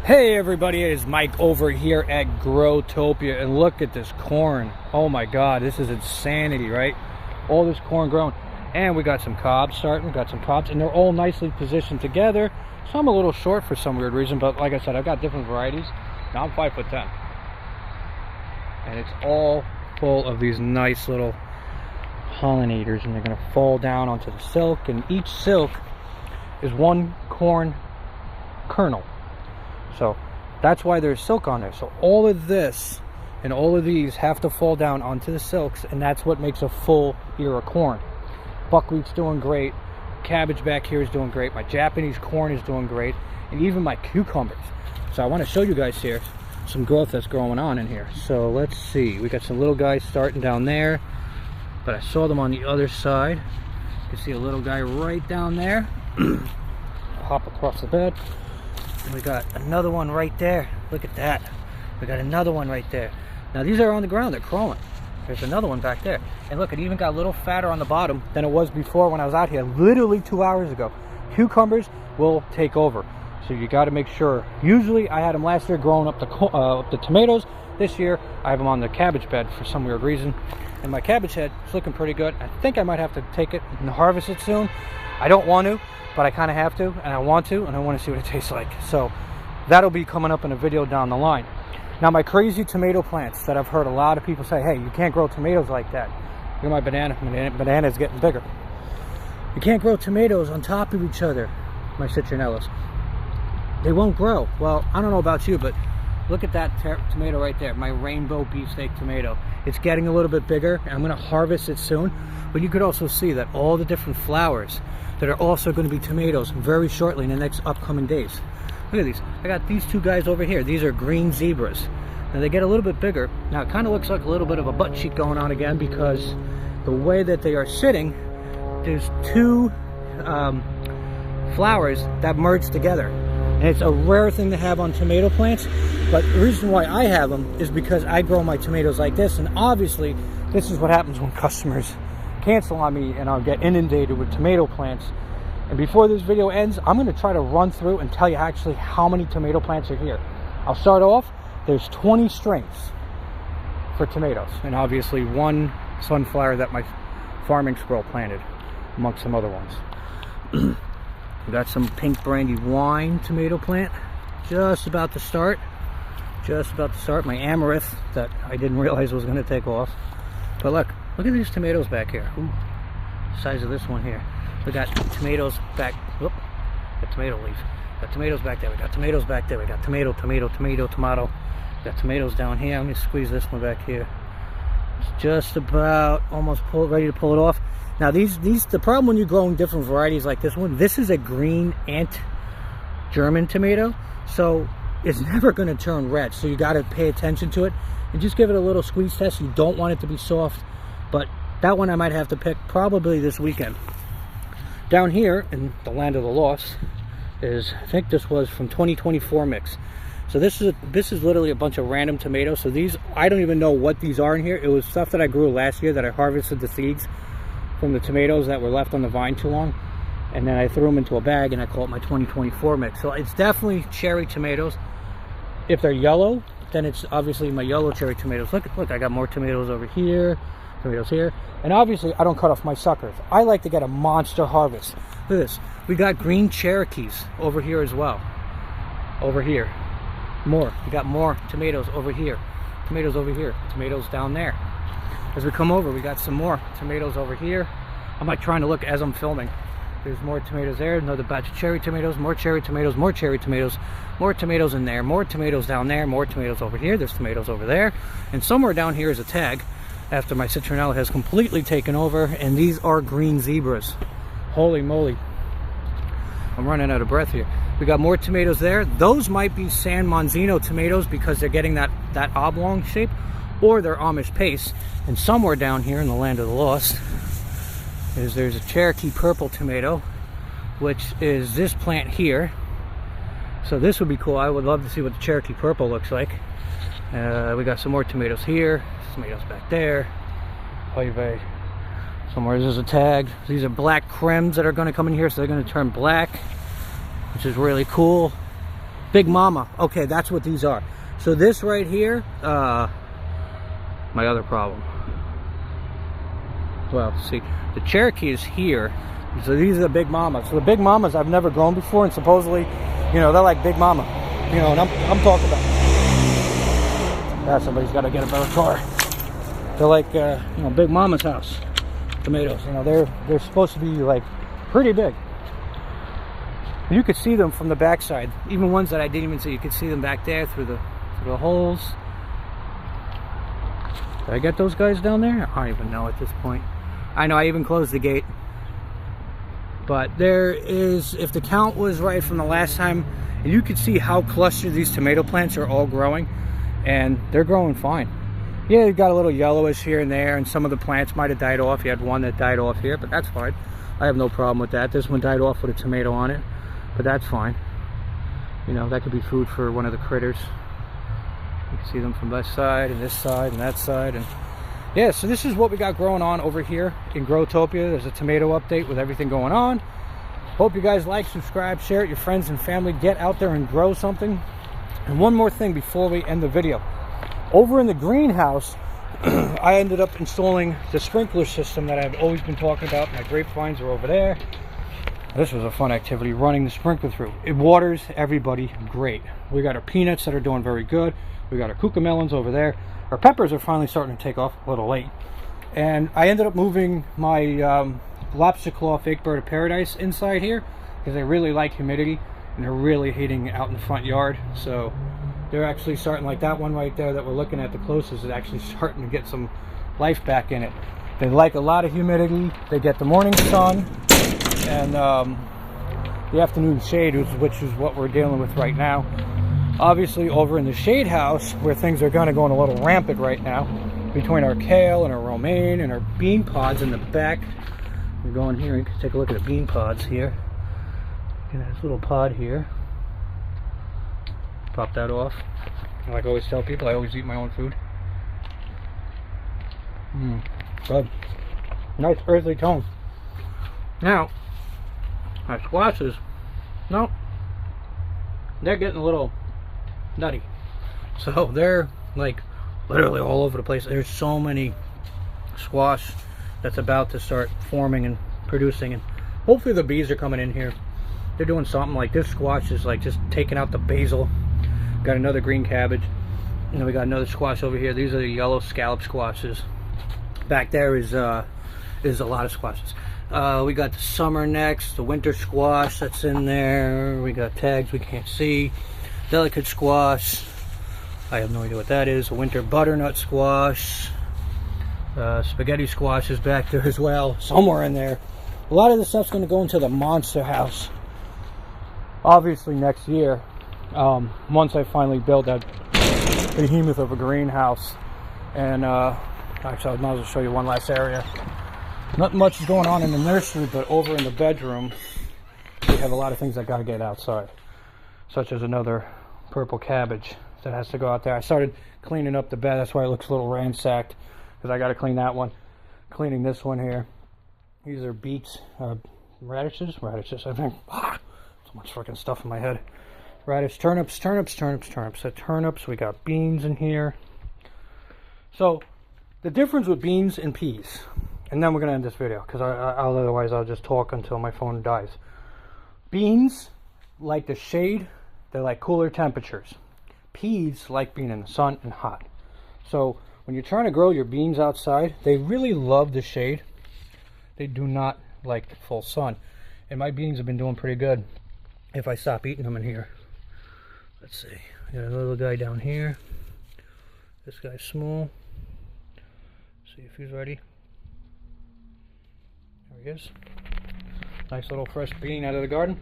Hey everybody, it is Mike over here at Growtopia, and look at this corn. Oh my god, this is insanity, right? All this corn grown, and we got some cobs starting, we got some cobs, and they're all nicely positioned together. So I'm a little short for some weird reason, but like I said, I've got different varieties. Now I'm 5'10", and it's all full of these nice little pollinators, and they're going to fall down onto the silk, and each silk is one corn kernel. So that's why there's silk on there. So all of this and all of these have to fall down onto the silks, and that's what makes a full ear of corn. Buckwheat's doing great. Cabbage back here is doing great. My Japanese corn is doing great, and even my cucumbers. So I want to show you guys here some growth that's going on in here. So let's see. We got some little guys starting down there, but I saw them on the other side. You can see a little guy right down there. Hop across the bed. And we got another one right there. Look at that. We got another one right there. Now these are on the ground, they're crawling. There's another one back there. And look, it even got a little fatter on the bottom than it was before when I was out here literally 2 hours ago. Cucumbers will take over. So you got to make sure. Usually I had them last year growing up the tomatoes. This year I have them on the cabbage bed for some weird reason. And my cabbage head is looking pretty good. I think I might have to take it and harvest it soon. I don't want to, but I kind of have to, and I want to, and I want to see what it tastes like. So that'll be coming up in a video down the line. Now my crazy tomato plants that I've heard a lot of people say, hey, you can't grow tomatoes like that. Look at my banana's getting bigger. You can't grow tomatoes on top of each other, my citronellas. They won't grow. Well, I don't know about you, but look at that tomato right there, my rainbow beefsteak tomato. It's getting a little bit bigger, and I'm going to harvest it soon. But you could also see that all the different flowers that are also going to be tomatoes very shortly in the next upcoming days. Look at these. I got these two guys over here. These are green zebras. Now they get a little bit bigger. Now it kind of looks like a little bit of a butt cheek going on again, because the way that they are sitting, there's two flowers that merge together. And it's a rare thing to have on tomato plants, but the reason why I have them is because I grow my tomatoes like this, and obviously this is what happens when customers cancel on me and I'll get inundated with tomato plants. And before this video ends, I'm going to try to run through and tell you actually how many tomato plants are here. I'll start off, there's 20 strings for tomatoes, and obviously one sunflower that my farming squirrel planted amongst some other ones. We got some pink brandy wine tomato plant just about to start. My amaranth that I didn't realize was going to take off. But look at these tomatoes back here. Ooh, the size of this one here. We got tomatoes back. Whoop, got tomato leaf. Got tomatoes back there. We got tomatoes back there. We got tomato. We got tomatoes down here. Let me squeeze this one back here. It's just about almost ready to pull it off. Now the problem when you're growing different varieties like this one, this is a green ant German tomato, so it's never going to turn red. So you got to pay attention to it and just give it a little squeeze test. You don't want it to be soft, but that one I might have to pick probably this weekend. Down here in the land of the lost is, I think this was from 2024 mix. So this is literally a bunch of random tomatoes. So these, I don't even know what these are in here. It was stuff that I grew last year that I harvested the seeds from the tomatoes that were left on the vine too long, and then I threw them into a bag and I call it my 2024 mix. So it's definitely cherry tomatoes. If they're yellow, then it's obviously my yellow cherry tomatoes. Look, I got more tomatoes over here, tomatoes here, and obviously I don't cut off my suckers. I like to get a monster harvest. Look at this. We got green Cherokees over here as well. Over here, more. We got more tomatoes over here. Tomatoes over here. Tomatoes down there. As we come over, we got some more tomatoes over here. I'm like trying to look as I'm filming. There's more tomatoes there, another batch of cherry tomatoes, more cherry tomatoes, more cherry tomatoes, more tomatoes in there, more tomatoes down there, more tomatoes over here, there's tomatoes over there. And somewhere down here is a tag after my citronella has completely taken over, and these are green zebras. Holy moly. I'm running out of breath here. We got more tomatoes there. Those might be San Monzino tomatoes because they're getting that oblong shape, or they're Amish paste. And somewhere down here in the land of the lost there's a Cherokee purple tomato, which is this plant here. So this would be cool. I would love to see what the Cherokee purple looks like. We got some more tomatoes here, tomatoes back there. Somewhere there's a tag. These are black crems that are going to come in here, so they're going to turn black, which is really cool. Big Mama. Okay, that's what these are. So this right here, my other problem. Well, see, the Cherokee is here. So these are the Big Mamas. So the Big Mamas I've never grown before, and supposedly, you know, they're like Big Mama. You know, and I'm talking about. Somebody's got to get a better car. They're like, you know, Big Mama's house tomatoes. You know, they're supposed to be like pretty big. And you could see them from the backside. Even ones that I didn't even see, you could see them back there through the holes. Did I get those guys down there? I don't even know at this point. I know I even closed the gate. But there is, if the count was right from the last time, and you could see how clustered these tomato plants are all growing, and they're growing fine. Yeah, you got a little yellowish here and there, and some of the plants might have died off. You had one that died off here, but that's fine. I have no problem with that. This one died off with a tomato on it, but that's fine. You know, that could be food for one of the critters. You can see them from this side and this side and that side. And yeah, so this is what we got growing on over here in Growtopia. There's a tomato update with everything going on. Hope you guys like, subscribe, share it with your friends and family. Get out there and grow something. And one more thing before we end the video. Over in the greenhouse, I ended up installing the sprinkler system that I've always been talking about. My grapevines are over there. This was a fun activity, running the sprinkler through. It waters everybody great. We got our peanuts that are doing very good. We got our cucamelons over there. Our peppers are finally starting to take off, a little late. And I ended up moving my lobster claw fake bird of paradise inside here because they really like humidity and they're really hating out in the front yard. So they're actually starting, like that one right there that we're looking at the closest, is actually starting to get some life back in it. They like a lot of humidity. They get the morning sun and the afternoon shade, which is what we're dealing with right now. Obviously over in the shade house, where things are kind of going a little rampant right now, between our kale and our romaine and our bean pods in the back. We're going here, you can take a look at the bean pods here. Look at this little pod here. Pop that off. Like I always tell people, I always eat my own food. Good. Nice earthy tone. Now, our squashes, no, they're getting a little nutty. So they're like literally all over the place. There's so many squash that's about to start forming and producing, and hopefully the bees are coming in here. They're doing something. Like this squash is like just taking out the basil. Got another green cabbage, and then we got another squash over here. These are the yellow scallop squashes. Back there is a lot of squashes. We got the summer next, the winter squash that's in there. We got tags we can't see. Delicate squash. I have no idea what that is. A winter butternut squash. Spaghetti squash is back there as well, somewhere in there. A lot of this stuff's going to go into the monster house. Obviously next year, once I finally build that behemoth of a greenhouse. And actually, I might as well show you one last area. Not much is going on in the nursery, but over in the bedroom, we have a lot of things that got to get outside, such as another purple cabbage that has to go out there. I started cleaning up the bed. That's why it looks a little ransacked, because I got to clean that one. Cleaning this one here. These are beets, radishes, I think. So much freaking stuff in my head. Radish, turnips. The turnips, we got beans in here. So the difference with beans and peas, and then we're gonna end this video because otherwise I'll just talk until my phone dies. Beans like the shade, they like cooler temperatures. Peas like being in the sun and hot. So when you're trying to grow your beans outside, they really love the shade. They do not like the full sun. And my beans have been doing pretty good if I stop eating them in here. Let's see, got a little guy down here. This guy's small. See if he's ready. There he is. Nice little fresh bean out of the garden.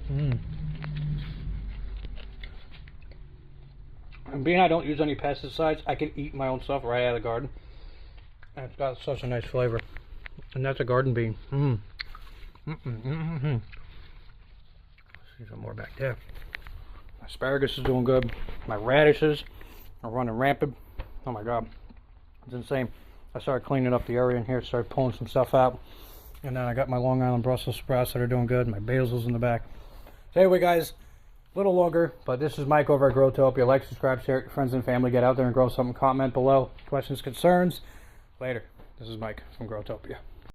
And being I don't use any pesticides, I can eat my own stuff right out of the garden. And it's got such a nice flavor. And that's a garden bean. See some more back there. My asparagus is doing good. My radishes are running rampant. Oh my god, it's insane. I started cleaning up the area in here, started pulling some stuff out, and then I got my Long Island Brussels sprouts that are doing good. My basil's in the back. So anyway guys, a little longer, but this is Mike over at Growtopia. Like, subscribe, share it with your friends and family. Get out there and grow something. Comment below. Questions, concerns. Later. This is Mike from Growtopia.